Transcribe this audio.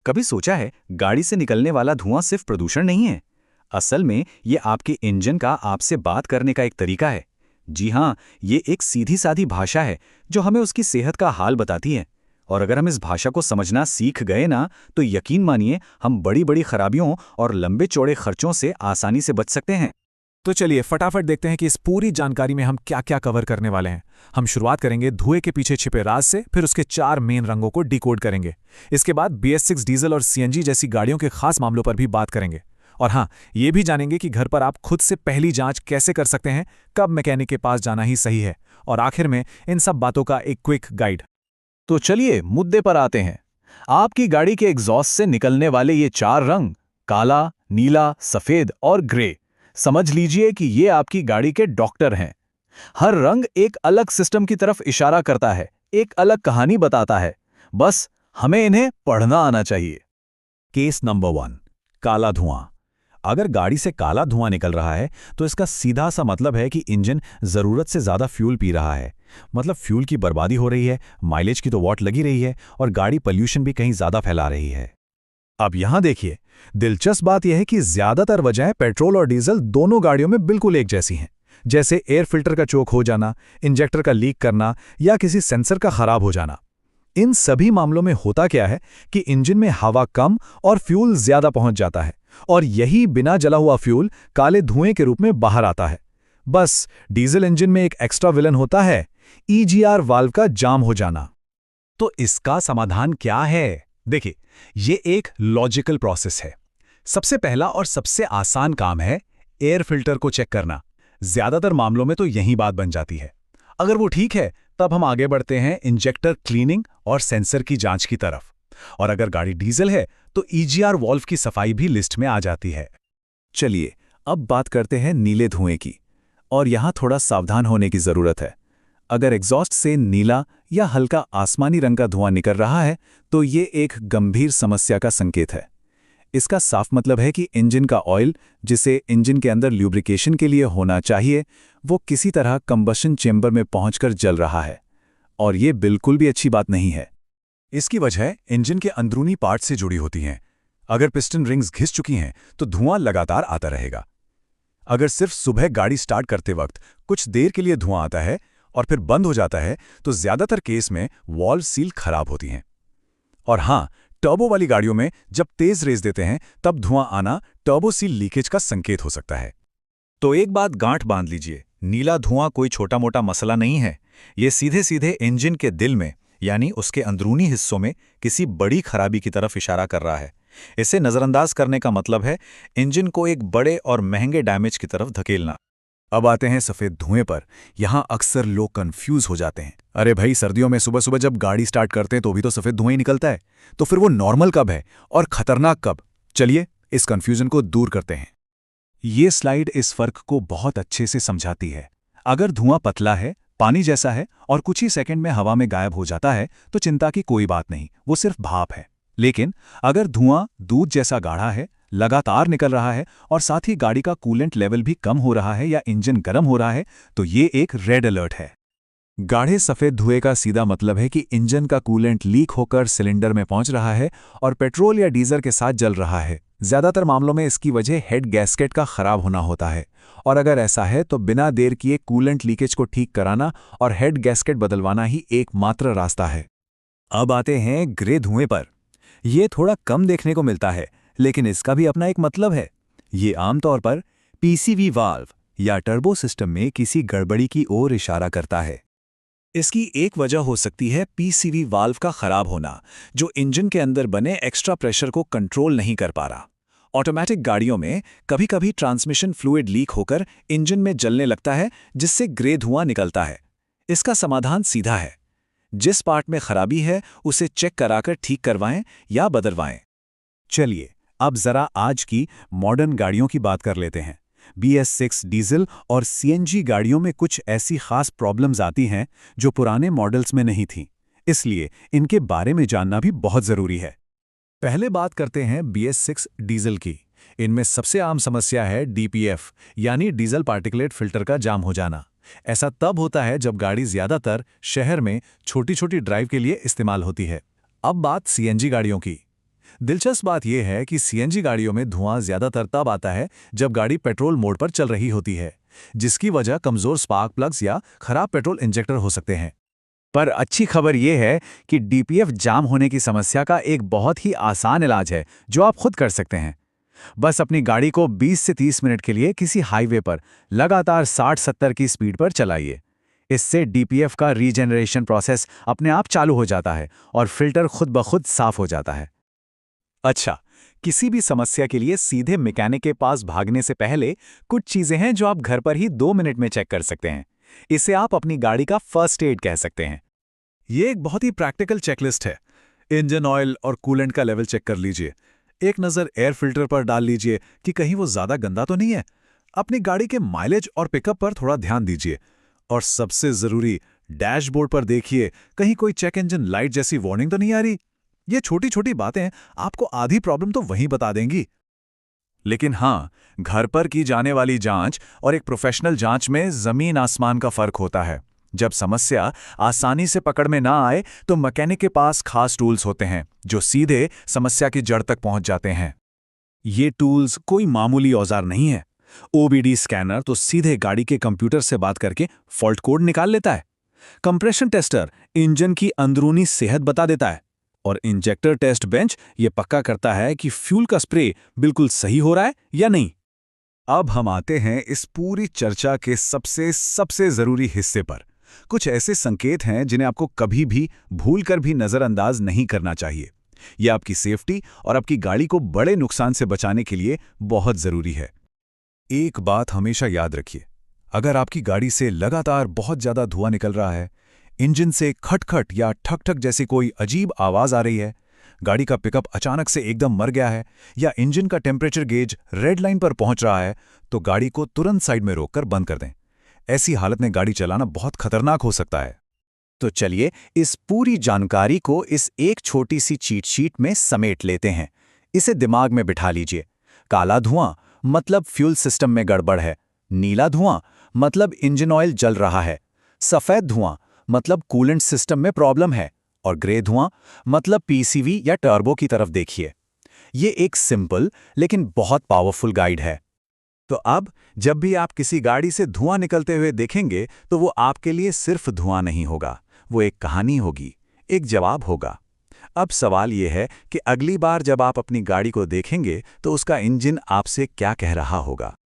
कभी सोचा है गाड़ी से निकलने वाला धुआं सिर्फ प्रदूषण नहीं है। असल में ये आपके इंजन का आपसे बात करने का एक तरीका है। जी हाँ, ये एक सीधी सादी भाषा है जो हमें उसकी सेहत का हाल बताती है। और अगर हम इस भाषा को समझना सीख गए ना, तो यकीन मानिए हम बड़ी बड़ी खराबियों और लंबे चौड़े खर्चों से आसानी से बच सकते हैं। तो चलिए फटाफट देखते हैं कि इस पूरी जानकारी में हम क्या क्या कवर करने वाले हैं। हम शुरुआत करेंगे धुएं के पीछे छिपे राज से, फिर उसके 4 मेन रंगों को डिकोड करेंगे। इसके बाद BS6 डीजल और CNG जैसी गाड़ियों के खास मामलों पर भी बात करेंगे। और हाँ, ये भी जानेंगे कि घर पर आप खुद से पहली जांच कैसे कर सकते हैं, कब मैकेनिक के पास जाना ही सही है। और आखिर में इन सब बातों का एक क्विक गाइड। तो चलिए मुद्दे पर आते हैं। आपकी गाड़ी के एग्जॉस्ट से निकलने वाले ये 4 रंग, काला, नीला, सफेद और ग्रे, समझ लीजिए कि ये आपकी गाड़ी के डॉक्टर हैं। हर रंग एक अलग सिस्टम की तरफ इशारा करता है, एक अलग कहानी बताता है। बस हमें इन्हें पढ़ना आना चाहिए। केस नंबर 1, काला धुआं। अगर गाड़ी से काला धुआं निकल रहा है तो इसका सीधा सा मतलब है कि इंजन जरूरत से ज्यादा फ्यूल पी रहा है। मतलब फ्यूल की बर्बादी हो रही है, माइलेज की तो वॉट लगी रही है और गाड़ी पॉल्यूशन भी कहीं ज्यादा फैला रही है। अब यहां देखिए, दिलचस्प बात यह है कि ज्यादातर वजहें पेट्रोल और डीजल दोनों गाड़ियों में बिल्कुल एक जैसी हैं। जैसे एयर फिल्टर का चोक हो जाना, इंजेक्टर का लीक करना या किसी सेंसर का खराब हो जाना। इन सभी मामलों में होता क्या है कि इंजन में हवा कम और फ्यूल ज्यादा पहुंच जाता है, और यही बिना जला हुआ फ्यूल काले धुएं के रूप में बाहर आता है। बस डीजल इंजन में एक एक्स्ट्रा विलन होता है, EGR वाल्व का जाम हो जाना। तो इसका समाधान क्या है? देखिए, ये एक लॉजिकल प्रोसेस है। सबसे पहला और सबसे आसान काम है एयर फिल्टर को चेक करना। ज्यादातर मामलों में तो यही बात बन जाती है। अगर वो ठीक है, तब हम आगे बढ़ते हैं इंजेक्टर क्लीनिंग और सेंसर की जांच की तरफ। और अगर गाड़ी डीजल है तो EGR वाल्व की सफाई भी लिस्ट में आ जाती है। चलिए अब बात करते हैं नीले धुएं की। और यहां थोड़ा सावधान होने की जरूरत है। अगर एग्जॉस्ट से नीला या हल्का आसमानी रंग का धुआं निकल रहा है तो ये एक गंभीर समस्या का संकेत है। इसका साफ मतलब है कि इंजन का ऑयल, जिसे इंजन के अंदर ल्यूब्रिकेशन के लिए होना चाहिए, वो किसी तरह कंबशन चेंबर में पहुंचकर जल रहा है। और ये बिल्कुल भी अच्छी बात नहीं है। इसकी वजह इंजन के अंदरूनी पार्ट से जुड़ी होती हैं। अगर पिस्टन रिंग्स घिस चुकी हैं तो धुआं लगातार आता रहेगा। अगर सिर्फ सुबह गाड़ी स्टार्ट करते वक्त कुछ देर के लिए धुआं आता है और फिर बंद हो जाता है, तो ज्यादातर केस में वाल्व सील खराब होती हैं। और हां, टर्बो वाली गाड़ियों में जब तेज रेस देते हैं तब धुआं आना टर्बो सील लीकेज का संकेत हो सकता है। तो एक बात गांठ बांध लीजिए, नीला धुआं कोई छोटा मोटा मसला नहीं है। ये सीधे सीधे इंजन के दिल में, यानी उसके अंदरूनी हिस्सों में किसी बड़ी खराबी की तरफ इशारा कर रहा है। इसे नजरअंदाज करने का मतलब है इंजन को एक बड़े और महंगे डैमेज की तरफ धकेलना। अब आते हैं सफेद धुएं पर। यहां अक्सर लोग कंफ्यूज हो जाते हैं। अरे भाई, सर्दियों में सुबह सुबह जब गाड़ी स्टार्ट करते हैं तो भी तो सफेद धुआं ही निकलता है, तो फिर वो नॉर्मल कब है और खतरनाक कब? चलिए इस कंफ्यूजन को दूर करते हैं। ये स्लाइड इस फर्क को बहुत अच्छे से समझाती है। अगर धुआं पतला है, पानी जैसा है और कुछ ही सेकंड में हवा में गायब हो जाता है तो चिंता की कोई बात नहीं, वो सिर्फ भाप है। लेकिन अगर धुआं दूध जैसा गाढ़ा है, लगातार निकल रहा है और साथ ही गाड़ी का कूलेंट लेवल भी कम हो रहा है या इंजन गर्म हो रहा है, तो ये एक रेड अलर्ट है। गाढ़े सफेद धुएं का सीधा मतलब है कि इंजन का कूलेंट लीक होकर सिलेंडर में पहुंच रहा है और पेट्रोल या डीजल के साथ जल रहा है। ज्यादातर मामलों में इसकी वजह हेड गैस्केट का खराब होना होता है। और अगर ऐसा है तो बिना देर किए कूलेंट लीकेज को ठीक कराना और हेड गैस्केट बदलवाना ही एकमात्र रास्ता है। अब आते हैं ग्रे धुएं पर। यह थोड़ा कम देखने को मिलता है, लेकिन इसका भी अपना एक मतलब है। ये आमतौर पर PCV वाल्व या टर्बो सिस्टम में किसी गड़बड़ी की ओर इशारा करता है। इसकी एक वजह हो सकती है PCV वाल्व का खराब होना, जो इंजन के अंदर बने एक्स्ट्रा प्रेशर को कंट्रोल नहीं कर पा रहा। ऑटोमेटिक गाड़ियों में कभी कभी ट्रांसमिशन फ्लूइड लीक होकर इंजन में जलने लगता है, जिससे ग्रे धुआं निकलता है। इसका समाधान सीधा है, जिस पार्ट में खराबी है उसे चेक कराकर ठीक करवाएं या बदलवाएं। चलिए अब जरा आज की मॉडर्न गाड़ियों की बात कर लेते हैं। BS6 डीजल और CNG गाड़ियों में कुछ ऐसी खास प्रॉब्लम्स आती हैं जो पुराने मॉडल्स में नहीं थीं, इसलिए इनके बारे में जानना भी बहुत जरूरी है। पहले बात करते हैं BS6 डीजल की। इनमें सबसे आम समस्या है DPF यानी डीजल पार्टिकुलेट फिल्टर का जाम हो जाना। ऐसा तब होता है जब गाड़ी ज्यादातर शहर में छोटी छोटी ड्राइव के लिए इस्तेमाल होती है। अब बात CNG गाड़ियों की। दिलचस्प बात यह है कि सीएनजी गाड़ियों में धुआं ज्यादातर तब आता है जब गाड़ी पेट्रोल मोड पर चल रही होती है, जिसकी वजह कमजोर स्पार्क प्लग्स या खराब पेट्रोल इंजेक्टर हो सकते हैं। पर अच्छी खबर यह है कि डीपीएफ जाम होने की समस्या का एक बहुत ही आसान इलाज है जो आप खुद कर सकते हैं। बस अपनी गाड़ी को 20 से 30 मिनट के लिए किसी हाईवे पर लगातार 60-70 की स्पीड पर चलाइए। इससे डीपीएफ का रीजनरेशन प्रोसेस अपने आप चालू हो जाता है और फिल्टर खुद ब खुद साफ हो जाता है। अच्छा, किसी भी समस्या के लिए सीधे मैकेनिक के पास भागने से पहले कुछ चीजें हैं जो आप घर पर ही 2 मिनट में चेक कर सकते हैं। इसे आप अपनी गाड़ी का फर्स्ट एड कह सकते हैं। ये एक बहुत ही प्रैक्टिकल चेकलिस्ट है। इंजन ऑयल और कूलेंट का लेवल चेक कर लीजिए। एक नज़र एयर फिल्टर पर डाल लीजिए कि कहीं वो ज़्यादा गंदा तो नहीं है। अपनी गाड़ी के माइलेज और पिकअप पर थोड़ा ध्यान दीजिए। और सबसे ज़रूरी, डैशबोर्ड पर देखिए कहीं कोई चेक इंजन लाइट जैसी वार्निंग तो नहीं आ रही। ये छोटी छोटी बातें आपको आधी प्रॉब्लम तो वहीं बता देंगी। लेकिन हाँ, घर पर की जाने वाली जांच और एक प्रोफेशनल जांच में ज़मीन आसमान का फ़र्क होता है। जब समस्या आसानी से पकड़ में ना आए तो मैकेनिक के पास खास टूल्स होते हैं जो सीधे समस्या की जड़ तक पहुंच जाते हैं। ये टूल्स कोई मामूली औजार नहीं है। ओबीडी स्कैनर तो सीधे गाड़ी के कंप्यूटर से बात करके फॉल्ट कोड निकाल लेता है। कंप्रेशन टेस्टर इंजन की अंदरूनी सेहत बता देता है। और इंजेक्टर टेस्ट बेंच ये पक्का करता है कि फ्यूल का स्प्रे बिल्कुल सही हो रहा है या नहीं। अब हम आते हैं इस पूरी चर्चा के सबसे ज़रूरी हिस्से पर। कुछ ऐसे संकेत हैं जिन्हें आपको कभी भी भूलकर भी नज़रअंदाज नहीं करना चाहिए। यह आपकी सेफ्टी और आपकी गाड़ी को बड़े नुकसान से बचाने के लिए बहुत ज़रूरी है। एक बात हमेशा याद रखिए, अगर आपकी गाड़ी से लगातार बहुत ज़्यादा धुआं निकल रहा है, इंजन से खटखट या ठक-ठक जैसी कोई अजीब आवाज़ आ रही है, गाड़ी का पिकअप अचानक से एकदम मर गया है या इंजन का टेम्परेचर गेज रेड लाइन पर पहुंच रहा है, तो गाड़ी को तुरंत साइड में रोककर बंद कर दें। ऐसी हालत में गाड़ी चलाना बहुत खतरनाक हो सकता है। तो चलिए इस पूरी जानकारी को इस एक छोटी सी चीट शीट में समेट लेते हैं। इसे दिमाग में बिठा लीजिए। काला धुआं मतलब फ्यूल सिस्टम में गड़बड़ है। नीला धुआं मतलब इंजन ऑयल जल रहा है। सफ़ेद धुआं मतलब कूलेंट सिस्टम में प्रॉब्लम है। और ग्रे धुआं मतलब पीसीवी या टर्बो की तरफ देखिए। ये एक सिंपल लेकिन बहुत पावरफुल गाइड है। तो अब जब भी आप किसी गाड़ी से धुआं निकलते हुए देखेंगे तो वो आपके लिए सिर्फ धुआं नहीं होगा, वो एक कहानी होगी, एक जवाब होगा। अब सवाल ये है कि अगली बार जब आप अपनी गाड़ी को देखेंगे तो उसका इंजन आपसे क्या कह रहा होगा।